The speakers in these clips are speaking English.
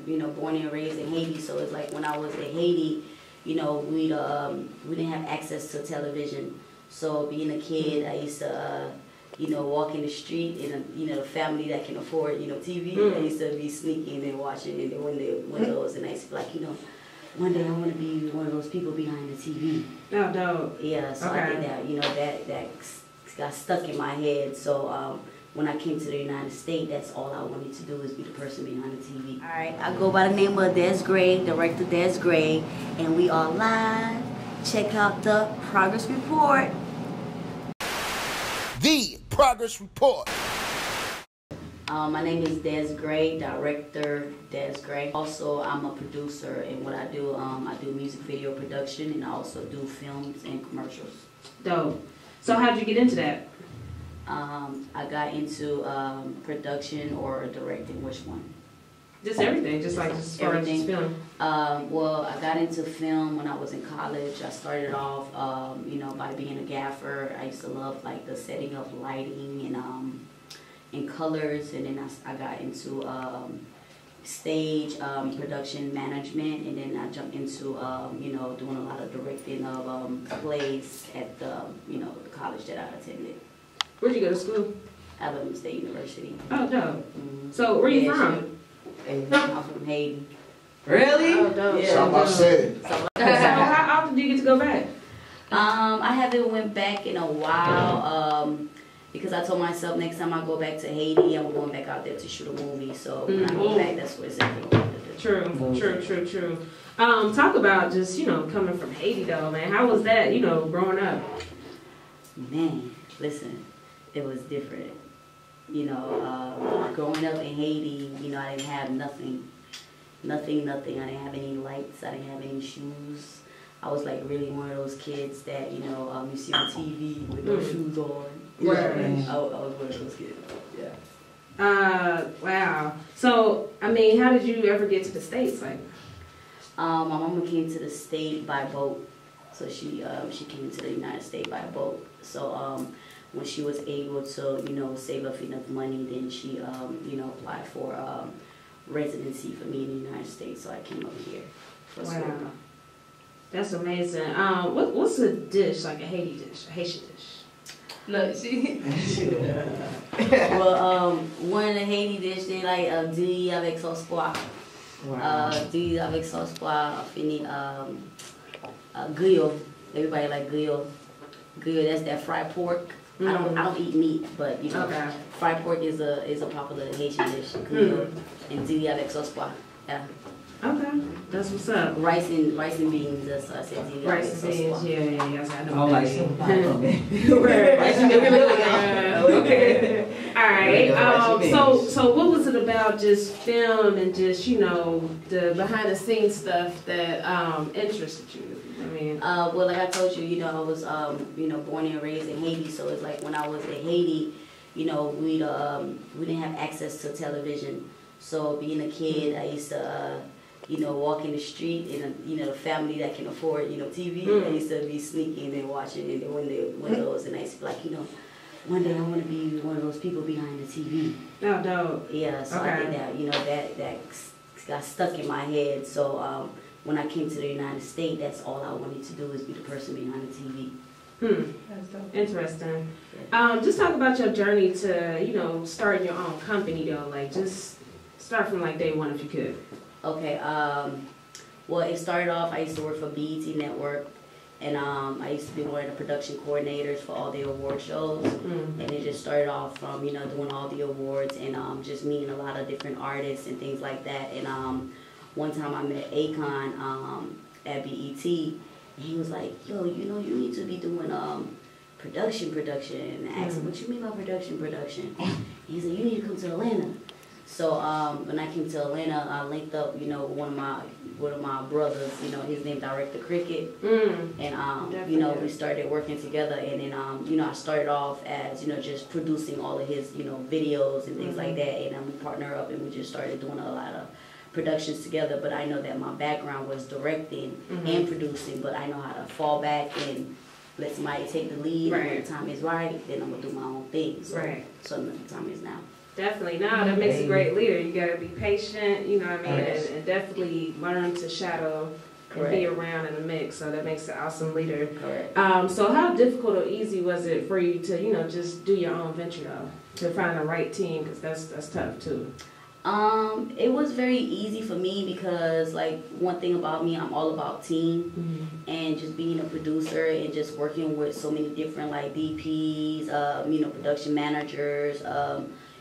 born and raised in Haiti, so it's like when I was in Haiti, we didn't have access to television. So being a kid, I used to, walk in the street in a family that can afford, TV. I used to be sneaking and watching in the windows, and I used to be like, one day I want to be one of those people behind the TV. Oh, dope. Yeah, so I did that. That got stuck in my head. So when I came to the United States, that's all I wanted to do is be the person behind the TV. All right, I go by the name of Des Gray, director Des Gray, and we are live. Check out the progress report. The progress report. My name is Des Gray, director Des Gray. Also, I'm a producer, and what I do music video production, and I also do films and commercials. Dope. So how'd you get into that? I got into production or directing. Which one? Just everything, just as far as film. Well, I got into film when I was in college. I started off, by being a gaffer. I used to love like the setting of lighting and colors, and then I got into stage production management, and then I jumped into doing a lot of directing of plays at the college that I attended. Where'd you go to school? Alabama State University. Oh, dope. So where you from? I'm from Haiti. Really? Oh, dope. Yeah, so I said. So how often do you get to go back? I haven't went back in a while because I told myself next time I go back to Haiti, I'm going back out there to shoot a movie. So when I go back, that's what it's at. True. Talk about just, coming from Haiti though, man. How was that, growing up? Man, listen, it was different. Growing up in Haiti, I didn't have nothing. I didn't have any lights. I didn't have any shoes. I was like really one of those kids that, you see on TV with no shoes on. Right. I was one of those kids. Yeah. Wow. So, how did you ever get to the States? Like, my mama came to the state by boat. So she came to the United States by boat. So, when she was able to, save up enough money, then she, applied for residency for me in the United States. So I came up here for school. Wow. That's amazing. What's a dish, like a Haiti dish, a Haitian dish? Look, well, one of the Haiti dish, they like du avec sauce pois. Wow. Du avec sauce pois, fini griot. Everybody like griot. Griot, that's that fried pork. I don't eat meat, but fried pork is a popular Haitian dish. Griot and du avec sauce pois. Yeah. Okay, that's what's up. Rice and beans. That's what I said. Rice and beans. Yeah. I know. I like some. Rice and beans. Okay. All right. So what was it about just film and just the behind the scenes stuff that interested you? Well, like I told you, I was born and raised in Haiti, so it's like when I was in Haiti, we didn't have access to television. So being a kid, I used to walk in the street in a family that can afford TV. I used to be sneaking and watching in the windows, and I used to be like, one day I want to be one of those people behind the TV. Oh, dope. Yeah, so I did that. That got stuck in my head. So when I came to the United States, that's all I wanted to do is be the person behind the TV. That's dope. Interesting. Just talk about your journey to starting your own company though. Like just start from like day one if you could. Okay. Well, it started off. I used to work for BET Network. And I used to be one of the production coordinators for all the award shows. And it just started off from, doing all the awards and just meeting a lot of different artists and things like that. And one time I met Akon at BET, and he was like, yo, you need to be doing production. And I asked him, what you mean by production? And he said, you need to come to Atlanta. So when I came to Atlanta, I linked up, with one of my brothers, his name Director Cricket, and we started working together, and then I started off as just producing all of his videos and things like that, and we partnered up and we just started doing a lot of productions together. But I know that my background was directing and producing, but I know how to fall back and let somebody take the lead. Right. And when the time is right, then I'm gonna do my own thing. So the time is now. Definitely. No, that makes a great leader. You gotta be patient, you know what I mean, and definitely learn to shadow and be around in the mix. So that makes an awesome leader. Correct. So how difficult or easy was it for you to, you know, just do your own venture though, to find the right team? Because that's tough too. It was very easy for me because, like, one thing about me, I'm all about team and just being a producer and just working with so many different, like, DPs, you know, production managers,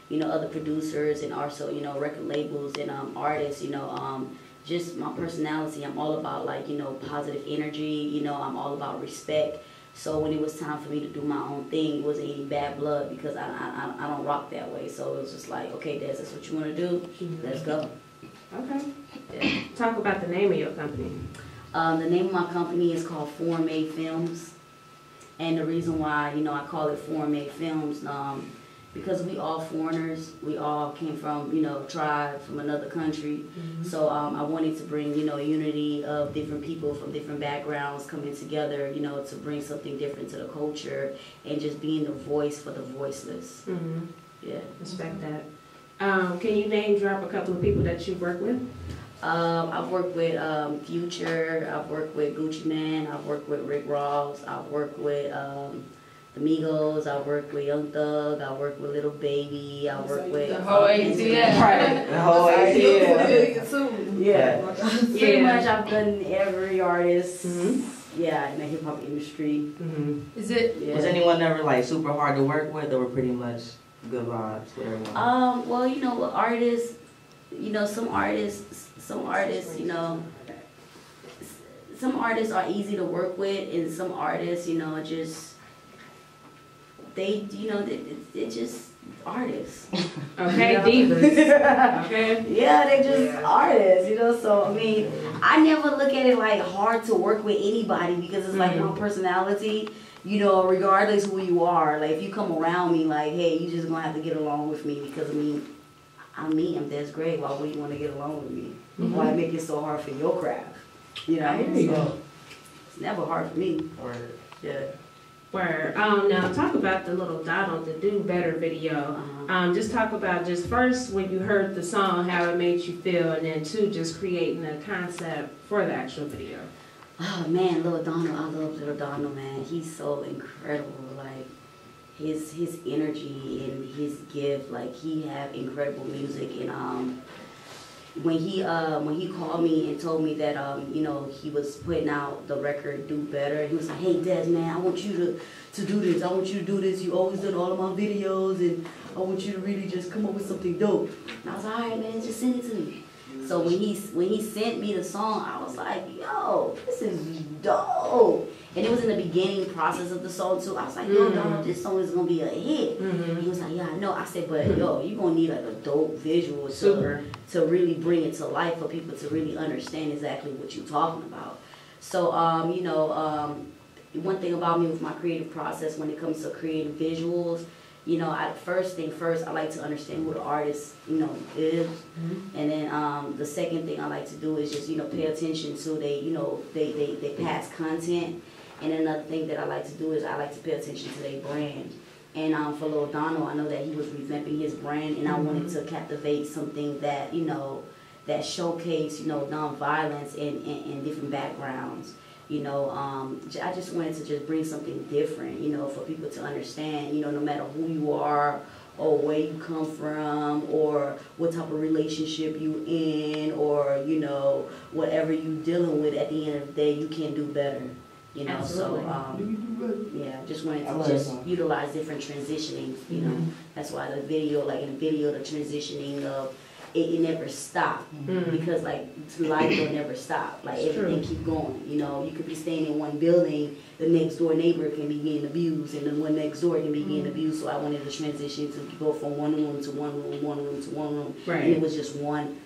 you know, other producers, and also, you know, record labels and artists, you know, just my personality. I'm all about, like, you know, positive energy, you know, I'm all about respect. So when it was time for me to do my own thing, it wasn't any bad blood because I don't rock that way. So it was just like, okay, Des, that's what you want to do? Let's go. Okay. Yeah. Talk about the name of your company. The name of my company is called Foreign Made Films. And the reason why, you know, I call it Foreign Made Films, because we all foreigners, we all came from, you know, tribe from another country. So I wanted to bring, you know, unity of different people from different backgrounds coming together, you know, to bring something different to the culture and just being the voice for the voiceless. Yeah. Respect that. Can you name drop a couple of people that you've worked with? I've worked with Future, I've worked with Gucci Mane, I've worked with Rick Ross, I've worked with the Migos, I work with Young Thug, I work with Little Baby, I work with the whole ATL. Right. The whole ATL. Yeah. Pretty much I've done every artist, yeah, in the hip hop industry. Is it? Yeah. Was anyone ever like super hard to work with, or were pretty much good vibes with everyone? Well, you know, artists, you know, some artists, you know, some artists are easy to work with, and some artists, you know, just you know, they're just artists. Okay, divas. Okay. Yeah, they just artists, you know. So I mean, I never look at it like hard to work with anybody because it's like my personality. You know, regardless who you are, like if you come around me, like, hey, you just gonna have to get along with me because I mean, I'm Des Gray. Why would you want to get along with me? Why make it so hard for your craft? You know, so it's never hard for me. Yeah. Word. Now talk about the Lil Donald, the Do Better video. Just talk about just first when you heard the song, how it made you feel, and then two, just creating a concept for the actual video. Oh man, Lil Donald, I love Lil Donald, man. He's so incredible. Like his energy and his gift, like he have incredible music. And when he called me and told me that you know, he was putting out the record Do Better, he was like, hey Des, man, I want you to do this. I want you to do this. You always done all of my videos, and I want you to really just come up with something dope. And I was like, all right, man, just send it to me. So when he sent me the song, I was like, yo, this is dope. And it was in the beginning process of the song too. I was like, yo, Donald, this song is gonna be a hit. He was like, yeah, I know. I said, but yo, you're gonna need like a dope visual to really bring it to life for people to really understand exactly what you're talking about. So you know, one thing about me with my creative process when it comes to creating visuals, you know, first, I like to understand who the artist, you know, is. And then the second thing I like to do is just, you know, pay attention to they past content. And another thing that I like to do is I like to pay attention to their brand. And for Lil Donald, I know that he was revamping his brand, and I wanted to captivate something that, you know, that showcase, you know, nonviolence in different backgrounds. You know, I just wanted to just bring something different, you know, for people to understand, you know, no matter who you are or where you come from or what type of relationship you in or, you know, whatever you dealing with, at the end of the day, you can do better, you know. Absolutely. So, yeah, just wanted to just utilize different transitionings, you know. That's why the video, like in the video, the transitioning of, it never stopped because like life will never stop. Like everything keep going. You know, you could be staying in one building, the next door neighbor can be getting abused, and the one next door can be getting abused. So I wanted to transition to go from one room to one room, one room to one room. Right. And it was just one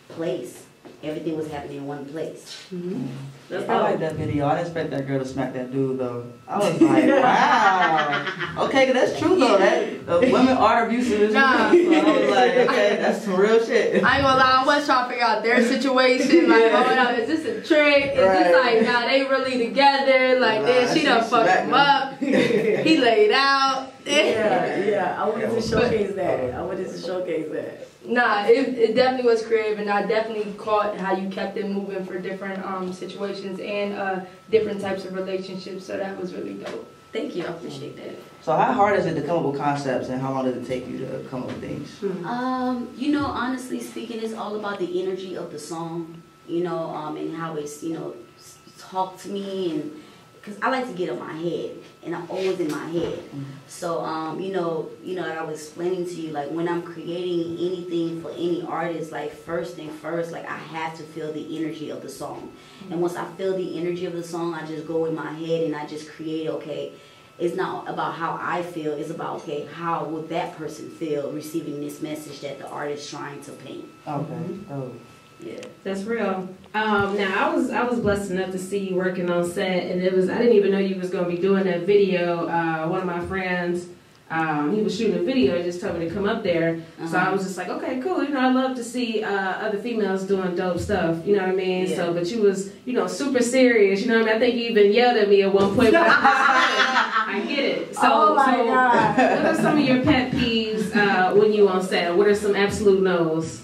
place. Everything was happening in one place. I like that video. I didn't expect that girl to smack that dude though. I was like, wow. Okay, 'cause that's true though. That women are abusive. Nah. So I was like, okay, that's some real shit. I ain't gonna lie, I was trying to figure out their situation. Like, hold up, is this a trick? Is this like, nah, they really together? Like, then she done fucked him up. He laid out. Yeah. I wanted to showcase that. Nah, it definitely was creative, and I definitely caught how you kept it moving for different situations and different types of relationships. So that was really dope. Thank you. I appreciate that. So how hard is it to come up with concepts, and how long does it take you to come up with things? You know, honestly speaking, it's all about the energy of the song, you know, and how it's, you know, talk to me, and because I like to get in my head, and I'm always in my head. So, you know, like I was explaining to you, like when I'm creating anything for any artist, like first thing first, like I have to feel the energy of the song. And once I feel the energy of the song, I just go in my head and I just create, okay, it's not about how I feel, it's about, okay, how would that person feel receiving this message that the artist is trying to paint. Okay. Oh. Yeah. That's real. Now I was blessed enough to see you working on set, and I didn't even know you was gonna be doing that video. One of my friends, he was shooting a video, he just told me to come up there. So I was just like, okay, cool. You know, I love to see other females doing dope stuff. You know what I mean? Yeah. So, but you was, you know, super serious. You know what I mean? I think you even yelled at me at one point. But I get it. So, Oh my God. What are some of your pet peeves when you on set? What are some absolute no's?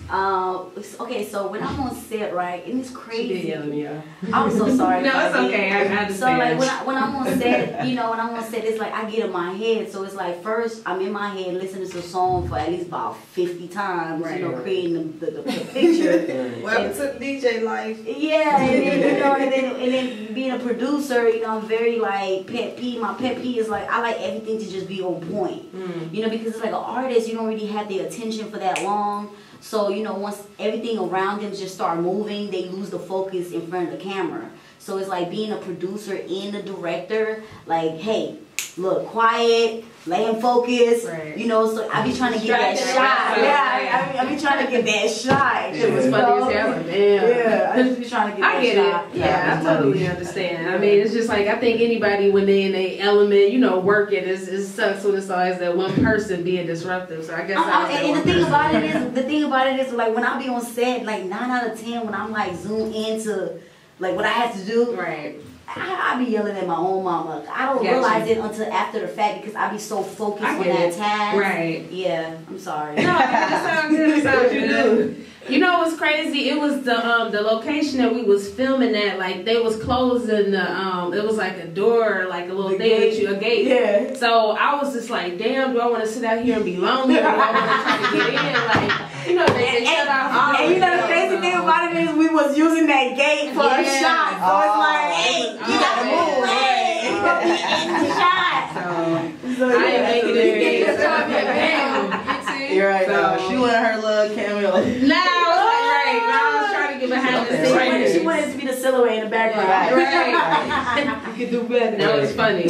Okay, so when I'm on set, right, and it's She did crazy. yell at me, y'all. I'm so sorry. No, it's Bobby. okay. I understand. So like when I'm on set, you know, when I'm on set, it's like I get in my head. So it's like first I'm in my head listening to a song for at least about 50 times, Right. you know, creating the picture. Welcome to DJ life. Yeah, and then you know, and then being a producer, you know, I'm very like pet peeve. My pet peeve is like I like everything to just be on point. You know, because it's like an artist, you don't really have the attention for that long. So, you know, once everything around them just start moving, they lose the focus in front of the camera. So it's like being a producer and a director, like, hey, look, quiet, let him focus, Right. you know, so I be trying to get that shot. Yeah, I be trying to get that shot. It was funny as hell. Damn. Yeah, I just be trying to get I that get shot. it. Yeah, I totally understand. I mean, it's just like I think anybody when they in a element, you know, working, it sucks when it's always that one person being disruptive. So I guess And the thing about it is, like when I be on set, like 9 out of 10, when I'm like zoomed into like what I have to do, right. I be yelling at my own mama. I don't realize it until after the fact because I be so focused on that task. Right. Yeah, I'm sorry. No, that sounds good. That sounds good. You know what's crazy? It was the location that we was filming at. Like they was closing the it was like a door, like a little thing that you a gate. Yeah. So I was just like, damn, do I want to sit out here and be lonely, or do I want to try to get in? Like, you know, they shut off. And you know the crazy thing about it is we was using that gate for a shot. So it's like, hey, you gotta move. Hey, you gonna be in the shot. So I ain't making it. You're right. So- She wanted her little cameo. No, right. I was trying to get behind the scenes. She wanted to be the silhouette in the background. Right. You could do better. That was funny.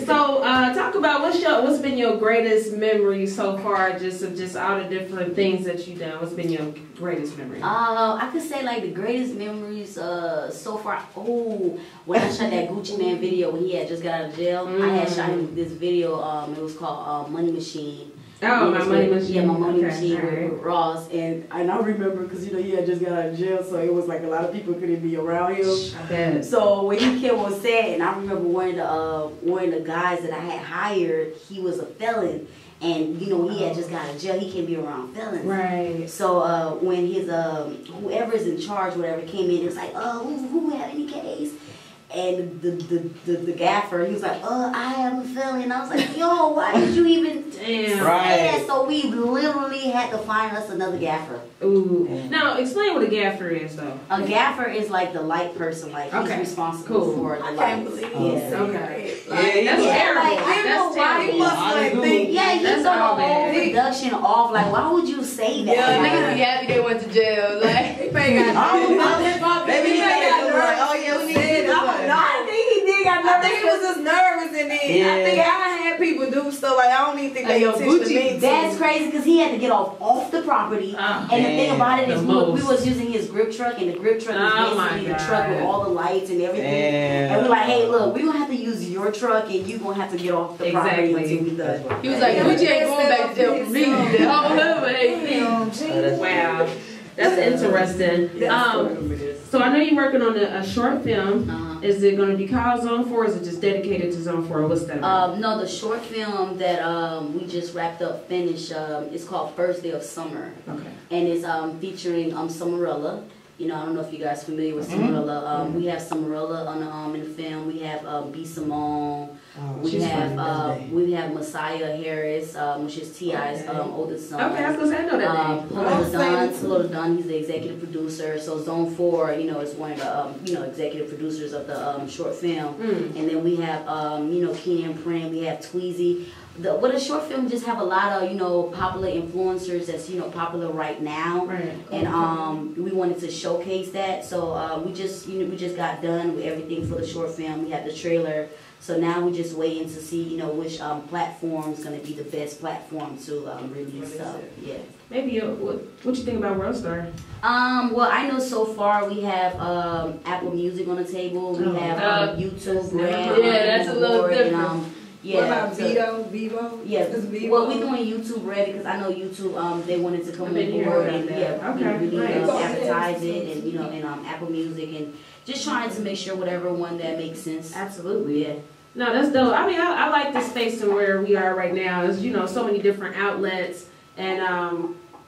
So talk about what's been your greatest memory so far, just all the different things that you've done. What's been your greatest memory? I could say like the greatest memories so far. Oh, when I shot that Gucci Man video when he had just got out of jail, I had shot him this video. It was called Money Machine. Oh, my money machine. Yeah, my money Okay, machine alright. with Ross, and I remember because you know he had just got out of jail, so it was like a lot of people couldn't be around him. I bet. So when he came on set, and I remember one of the guys that I had hired, he was a felon, and you know when he had just got out of jail, he can't be around felons. Right. So when his whoever's in charge, whatever, came in, it was like, who had any case? And the gaffer, he was like, I am a felon. And I was like, yo, why did you even say that? So we literally had to find us another gaffer. Ooh. Now, explain what a gaffer is, though. A gaffer is like the light person, like he's responsible for the lights. I can't believe Yeah. Okay. Yeah, That's terrible. Like, I know That's why terrible. he must like think. Yeah, he's That's got all the whole bad. production off. Like, why would you say that? Yeah, niggas be happy they went to jail. Like, Maybe he made it look like, oh yeah, we need to do this one. I think he did got nervous. I think he was just nervous, and then I think I had people do stuff like I don't even think they intentionally. That's crazy because he had to get off the property. And the thing about it is we was using his grip truck, and the grip truck is basically the truck with all the lights and everything. And we're like, hey, look, we're gonna have to use your truck, and you're gonna have to get off the property until we done. he was like, Gucci ain't going back to jail for me. The whole hood ain't me. Wow. That's interesting. So I know you're working on a short film. Is it going to be called Zone 4 or is it just dedicated to Zone 4? What's that? No, the short film that we just wrapped up, finished, it's called First Day of Summer. Okay. And it's featuring Summerella. You know, I don't know if you guys are familiar with Summerella. We have Summerella on in the film. We have B. Simone. We have Messiah Harris, which is T.I.'s oldest son. Okay, I was gonna say I know that name. Lil Donald, he's the executive producer. So Zone 4, you know, is one of the executive producers of the short film. And then we have Keenan Prim. We have Tweezy. The short film just have a lot of popular influencers that's popular right now, and we wanted to showcase that. So we just got done with everything for the short film. We had the trailer, so now we're just waiting to see which platform is going to be the best platform to release stuff. Yeah. Maybe what you think about Worldstar? Well, I know so far we have Apple Music on the table. We have YouTube. That's a little different. Yeah. What about Vivo? Yeah. Vivo? Well, we're doing YouTube Red because I know YouTube. They wanted to come on board and advertise it, and and Apple Music, and just trying to make sure whatever one that makes sense. Absolutely. Yeah. No, that's dope. I mean, I like the space and where we are right now. There's so many different outlets, and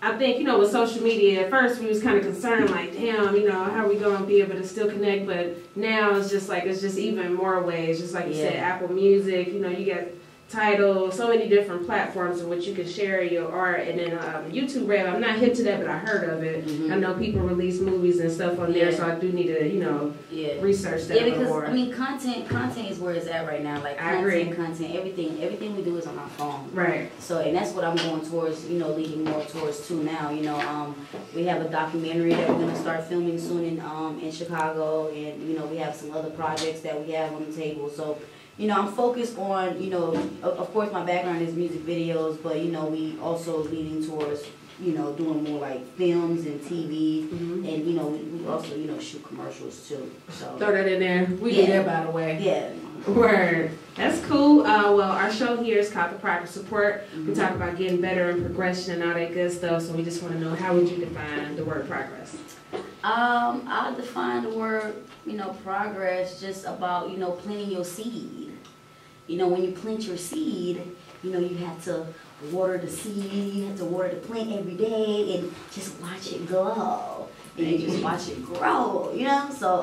I think with social media at first we was kind of concerned like, damn, how are we gonna be able to still connect? But now it's just even more ways. Just like you said, Apple Music. You got Tidal, so many different platforms in which you can share your art. And then YouTube Red, I'm not hip to that, but I heard of it. I know people release movies and stuff on there, so I do need to research that. Yeah, because more. I mean, content is where it's at right now. Like content, everything we do is on our phone. Right. So, and that's what I'm going towards. Leaning more towards too now. We have a documentary that we're gonna start filming soon in Chicago, and we have some other projects that we have on the table. So. I'm focused on, of course my background is music videos, but, we also leaning towards, doing more like films and TV, and, we also, shoot commercials too. So throw that in there. We do that, by the way. Yeah. Word. That's cool. Well, our show here is called The Progress Report. We talk about getting better and progression and all that good stuff, so we just want to know, how would you define the word progress? I'll define the word, progress just about, planting your seed. When you plant your seed, you have to water the seed, you have to water the plant every day and just watch it grow. And you just watch it grow, So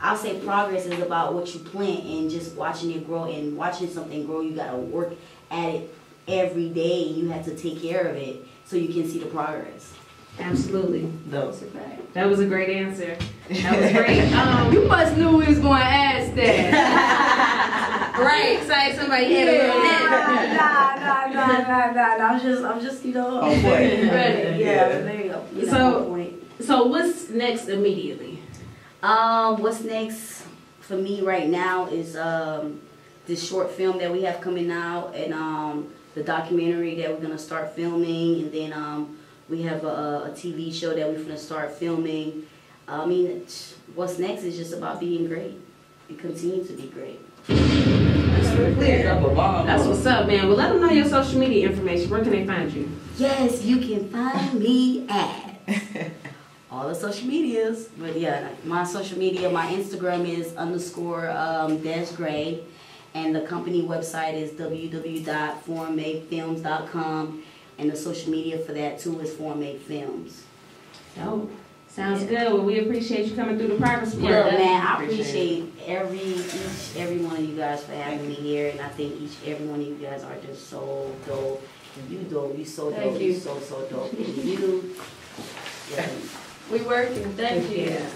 I'll say progress is about what you plant and just watching it grow, and watching something grow, you gotta work at it every day. You have to take care of it so you can see the progress. Absolutely. That was great. That was a great answer. That was great. You must knew we was going to ask that. Right. So somebody had a little Nah. I'm just on point. ready. Yeah, there you go. So what's next immediately? What's next for me right now is this short film that we have coming out, and the documentary that we're gonna start filming, and then we have a TV show that we're gonna start filming. I mean, what's next is just about being great and continue to be great. That's what's up, man. Well, let them know your social media information. Where can they find you? Yes, you can find me at all the social medias. But yeah, my social media, my Instagram is _-gray, and the company website is www.foreignmadefilms.com, and the social media for that too is Foreign Made Films. Oh. Sounds good. Well, we appreciate you coming through the Progress Report. Yeah, man, I appreciate every one of you guys for having me here, and I think every one of you guys are just so dope. You dope. You so dope. Thank you. So dope. And you. Yeah. We working. Thank you. Yeah.